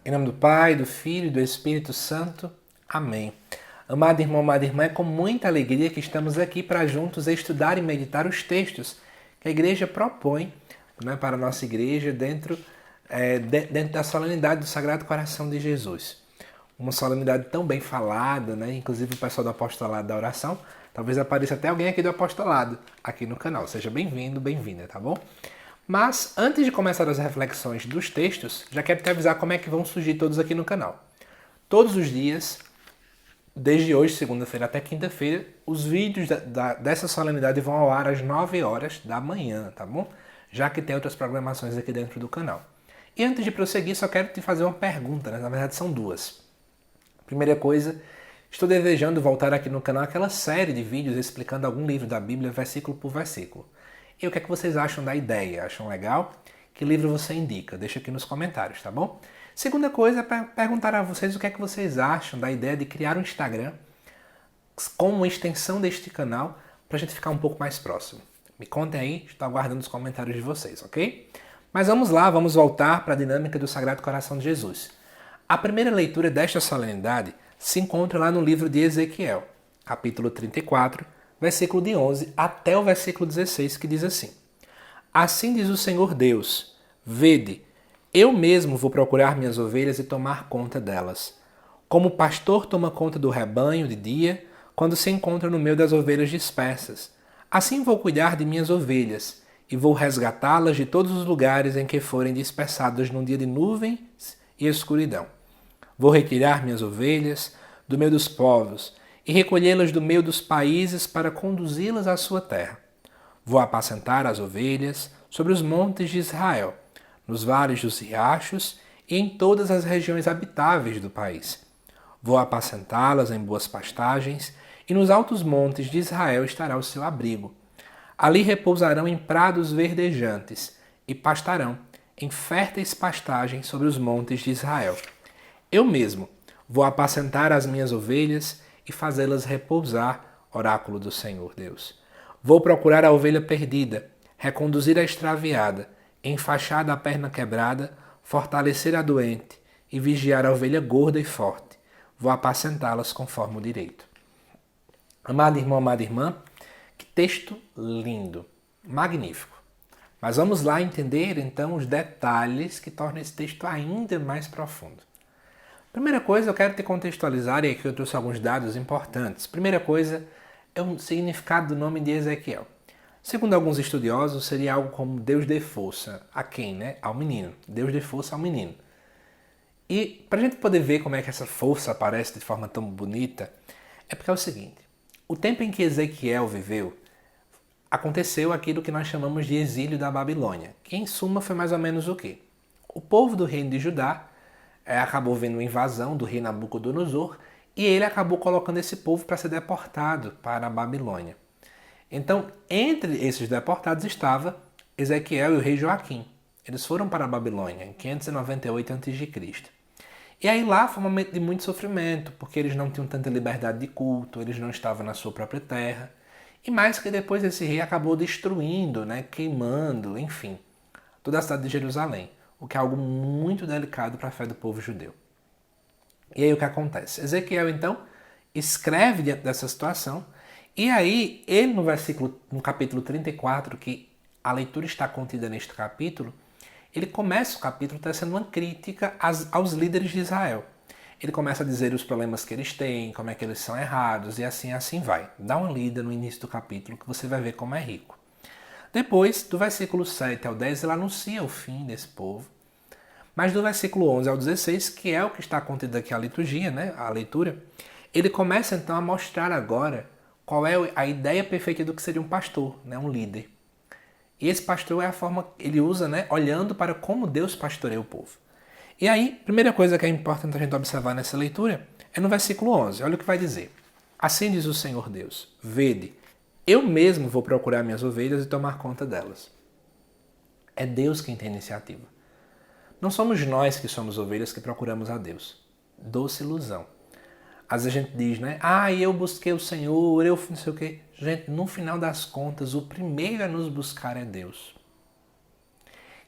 Em nome do Pai, do Filho e do Espírito Santo. Amém. Amado irmão, amada irmã, é com muita alegria que estamos aqui para juntos estudar e meditar os textos que a igreja propõe, para a nossa igreja dentro da solenidade do Sagrado Coração de Jesus. Uma solenidade tão bem falada, inclusive o pessoal do apostolado da oração. Talvez apareça até alguém aqui do apostolado aqui no canal. Seja bem-vindo, bem-vinda, tá bom? Mas, antes de começar as reflexões dos textos, já quero te avisar como é que vão surgir todos aqui no canal. Todos os dias, desde hoje, segunda-feira até quinta-feira, os vídeos dessa solenidade vão ao ar às 9 horas da manhã, tá bom? Já que tem outras programações aqui dentro do canal. E antes de prosseguir, só quero te fazer uma pergunta, na verdade são duas. Primeira coisa, estou desejando voltar aqui no canal aquela série de vídeos explicando algum livro da Bíblia, versículo por versículo. E o que é que vocês acham da ideia? Acham legal? Que livro você indica? Deixa aqui nos comentários, tá bom? Segunda coisa é para perguntar a vocês o que é que vocês acham da ideia de criar um Instagram como uma extensão deste canal para a gente ficar um pouco mais próximo. Me contem aí, estou aguardando os comentários de vocês, ok? Mas vamos lá, vamos voltar para a dinâmica do Sagrado Coração de Jesus. A primeira leitura desta solenidade se encontra lá no livro de Ezequiel, capítulo 34, versículo de 11 até o versículo 16, que diz assim: Assim diz o Senhor Deus, vede, eu mesmo vou procurar minhas ovelhas e tomar conta delas. Como o pastor toma conta do rebanho de dia, quando se encontra no meio das ovelhas dispersas. Assim vou cuidar de minhas ovelhas, e vou resgatá-las de todos os lugares em que forem dispersadas num dia de nuvens e escuridão. Vou retirar minhas ovelhas do meio dos povos, e recolhê-las do meio dos países para conduzi-las à sua terra. Vou apacentar as ovelhas sobre os montes de Israel, nos vales dos riachos e em todas as regiões habitáveis do país. Vou apacentá-las em boas pastagens, e nos altos montes de Israel estará o seu abrigo. Ali repousarão em prados verdejantes e pastarão em férteis pastagens sobre os montes de Israel. Eu mesmo vou apacentar as minhas ovelhas e fazê-las repousar, oráculo do Senhor Deus. Vou procurar a ovelha perdida, reconduzir a extraviada, enfaixar a perna quebrada, fortalecer a doente e vigiar a ovelha gorda e forte. Vou apacentá-las conforme o direito. Amado irmão, amada irmã, que texto lindo, magnífico. Mas vamos lá entender então os detalhes que tornam esse texto ainda mais profundo. Primeira coisa, eu quero te contextualizar, e aqui eu trouxe alguns dados importantes. Primeira coisa é o significado do nome de Ezequiel. Segundo alguns estudiosos, seria algo como Deus dê força. A quem, Ao menino. Deus dê força ao menino. E para a gente poder ver como é que essa força aparece de forma tão bonita, é porque é o seguinte: o tempo em que Ezequiel viveu, aconteceu aquilo que nós chamamos de exílio da Babilônia, que em suma foi mais ou menos o quê? O povo do reino de Judá acabou vendo uma invasão do rei Nabucodonosor e ele acabou colocando esse povo para ser deportado para a Babilônia. Então, entre esses deportados estava Ezequiel e o rei Joaquim. Eles foram para a Babilônia em 598 a.C. E aí lá foi um momento de muito sofrimento, porque eles não tinham tanta liberdade de culto, eles não estavam na sua própria terra. E mais que depois esse rei acabou destruindo, queimando, enfim, toda a cidade de Jerusalém, o que é algo muito delicado para a fé do povo judeu. E aí o que acontece? Ezequiel, então, escreve diante dessa situação, e aí ele no capítulo 34, que a leitura está contida neste capítulo, ele começa o capítulo tecendo uma crítica aos líderes de Israel. Ele começa a dizer os problemas que eles têm, como é que eles são errados, e assim vai. Dá uma lida no início do capítulo que você vai ver como é rico. Depois, do versículo 7 ao 10, ele anuncia o fim desse povo. Mas do versículo 11 ao 16, que é o que está contido aqui a liturgia, a leitura, ele começa então a mostrar agora qual é a ideia perfeita do que seria um pastor, um líder. E esse pastor é a forma que ele usa, olhando para como Deus pastoreia o povo. E aí, primeira coisa que é importante a gente observar nessa leitura é no versículo 11. Olha o que vai dizer. Assim diz o Senhor Deus, vede, eu mesmo vou procurar minhas ovelhas e tomar conta delas. É Deus quem tem iniciativa. Não somos nós que somos ovelhas que procuramos a Deus. Doce ilusão. Às vezes a gente diz, eu busquei o Senhor, eu não sei o quê. Gente, no final das contas, o primeiro a nos buscar é Deus.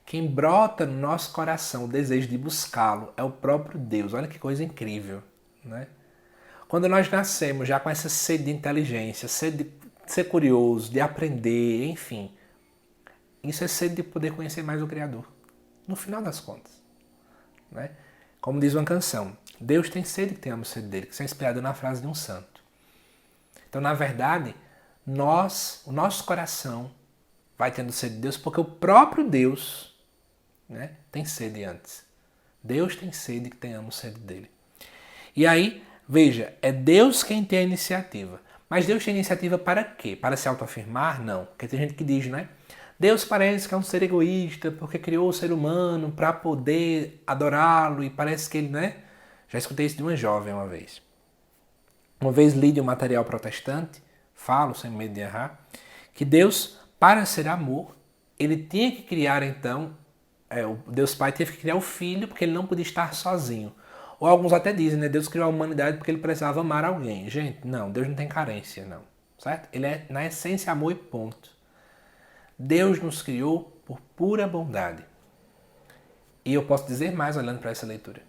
Quem brota no nosso coração o desejo de buscá-lo é o próprio Deus. Olha que coisa incrível, né? Quando nós nascemos já com essa sede de inteligência, sede de ser curioso, de aprender, enfim, isso é sede de poder conhecer mais o Criador, no final das contas, né? Como diz uma canção, Deus tem sede que tenhamos sede dele, que isso é inspirado na frase de um santo. Então, na verdade, o nosso coração vai tendo sede de Deus porque o próprio Deus, né, tem sede antes. Deus tem sede que tenhamos sede dele. E aí, veja, é Deus quem tem a iniciativa. Mas Deus tem iniciativa para quê? Para se autoafirmar? Não. Porque tem gente que diz, né? Deus parece que é um ser egoísta porque criou o ser humano para poder adorá-lo e parece que ele, né? Já escutei isso de uma jovem uma vez. Uma vez li de um material protestante, falo sem medo de errar, que Deus, para ser amor, ele tinha que criar então, o Deus Pai teve que criar o Filho porque ele não podia estar sozinho. Ou alguns até dizem, né? Deus criou a humanidade porque ele precisava amar alguém. Gente, não, Deus não tem carência, não. Certo? Ele é, na essência, amor e ponto. Deus nos criou por pura bondade. E eu posso dizer mais olhando para essa leitura.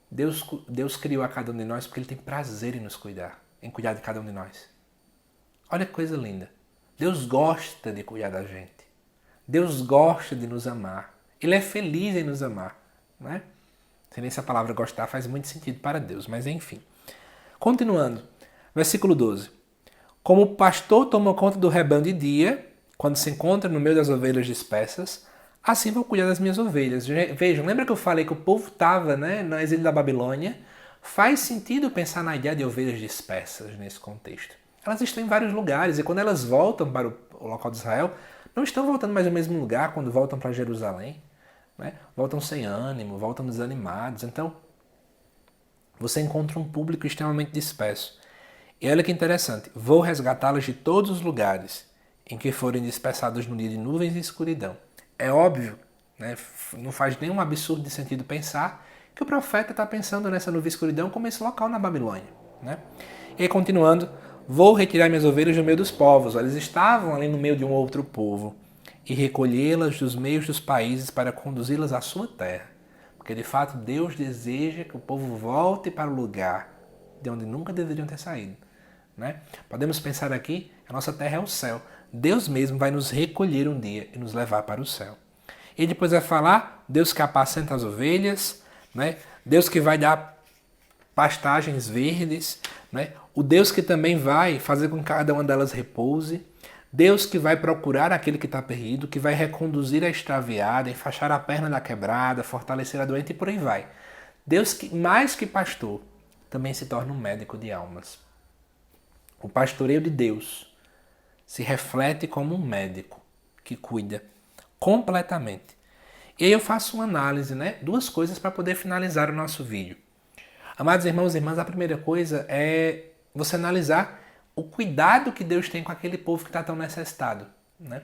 Deus criou a cada um de nós porque ele tem prazer em nos cuidar, em cuidar de cada um de nós. Olha que coisa linda. Deus gosta de cuidar da gente. Deus gosta de nos amar. Ele é feliz em nos amar, né? Não sei nem se a palavra gostar faz muito sentido para Deus, mas enfim. Continuando, versículo 12. Como o pastor toma conta do rebanho de dia, quando se encontra no meio das ovelhas dispersas, assim vou cuidar das minhas ovelhas. Vejam, lembra que eu falei que o povo estava, né, no exílio da Babilônia? Faz sentido pensar na ideia de ovelhas dispersas nesse contexto. Elas estão em vários lugares e quando elas voltam para o local de Israel, não estão voltando mais ao mesmo lugar quando voltam para Jerusalém. Né? Voltam sem ânimo, voltam desanimados. Então, você encontra um público extremamente disperso. E olha que interessante, vou resgatá-los de todos os lugares em que forem dispersados no dia de nuvens e escuridão. É óbvio, né? Não faz nenhum absurdo de sentido pensar que o profeta está pensando nessa nuvem e escuridão como esse local na Babilônia. Né? E aí, continuando, vou retirar minhas ovelhas do meio dos povos. Eles estavam ali no meio de um outro povo. E recolhê-las dos meios dos países para conduzi-las à sua terra. Porque de fato Deus deseja que o povo volte para o lugar de onde nunca deveriam ter saído. Né? Podemos pensar aqui, a nossa terra é o céu. Deus mesmo vai nos recolher um dia e nos levar para o céu. E depois vai falar, Deus que apacenta as ovelhas, né? Deus que vai dar pastagens verdes, né? O Deus que também vai fazer com que cada uma delas repouse. Deus que vai procurar aquele que está perdido, que vai reconduzir a extraviada, enfaixar a perna da quebrada, fortalecer a doente e por aí vai. Deus que, mais que pastor, também se torna um médico de almas. O pastoreio de Deus se reflete como um médico que cuida completamente. E aí eu faço uma análise, né? Duas coisas para poder finalizar o nosso vídeo. Amados irmãos e irmãs, a primeira coisa é você analisar o cuidado que Deus tem com aquele povo que está tão necessitado. Né?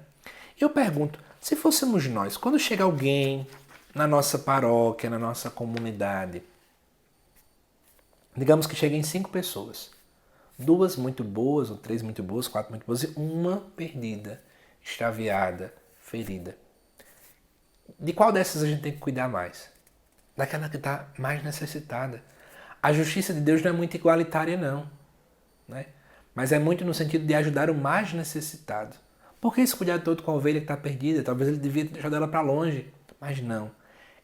Eu pergunto, se fôssemos nós, quando chega alguém na nossa paróquia, na nossa comunidade, digamos que cheguem 5 pessoas, 2 muito boas, ou 3 muito boas, 4 muito boas, e uma perdida, extraviada, ferida. De qual dessas a gente tem que cuidar mais? Daquela que está mais necessitada. A justiça de Deus não é muito igualitária, não. Né? Mas é muito no sentido de ajudar o mais necessitado. Por que esse cuidado todo com a ovelha que está perdida? Talvez ele devia deixar ela para longe. Mas não.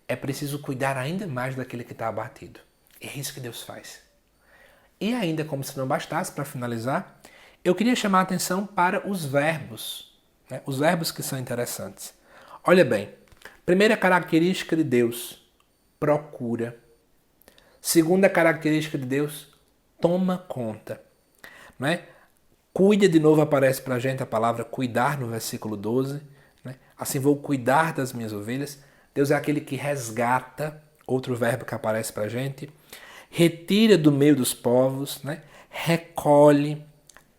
É preciso cuidar ainda mais daquele que está abatido. E é isso que Deus faz. E ainda, como se não bastasse, para finalizar, eu queria chamar a atenção para os verbos. Né? Os verbos que são interessantes. Olha bem. Primeira característica de Deus, procura. Segunda característica de Deus, toma conta. Né? Cuida, de novo aparece para a gente a palavra cuidar no versículo 12. Né? Assim vou cuidar das minhas ovelhas. Deus é aquele que resgata, outro verbo que aparece para a gente. Retira do meio dos povos, né? Recolhe,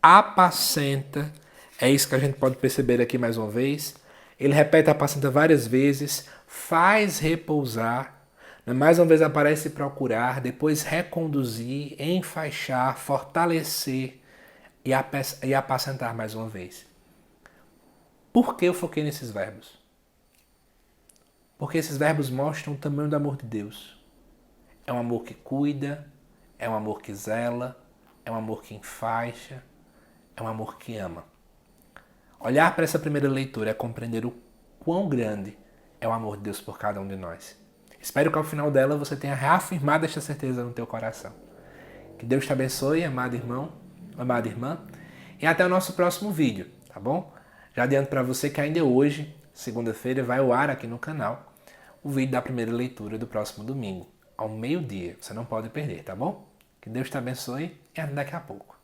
apacenta. É isso que a gente pode perceber aqui mais uma vez. Ele repete apacenta várias vezes, faz repousar. Mais uma vez aparece procurar, depois reconduzir, enfaixar, fortalecer e apacentar mais uma vez. Por que eu foquei nesses verbos? Porque esses verbos mostram o tamanho do amor de Deus. É um amor que cuida, é um amor que zela, é um amor que enfaixa, é um amor que ama. Olhar para essa primeira leitura é compreender o quão grande é o amor de Deus por cada um de nós. Espero que ao final dela você tenha reafirmado esta certeza no teu coração. Que Deus te abençoe, amado irmão, amada irmã, e até o nosso próximo vídeo, tá bom? Já adianto para você que ainda hoje, segunda-feira, vai ao ar aqui no canal o vídeo da primeira leitura do próximo domingo, ao meio-dia. Você não pode perder, tá bom? Que Deus te abençoe e até daqui a pouco.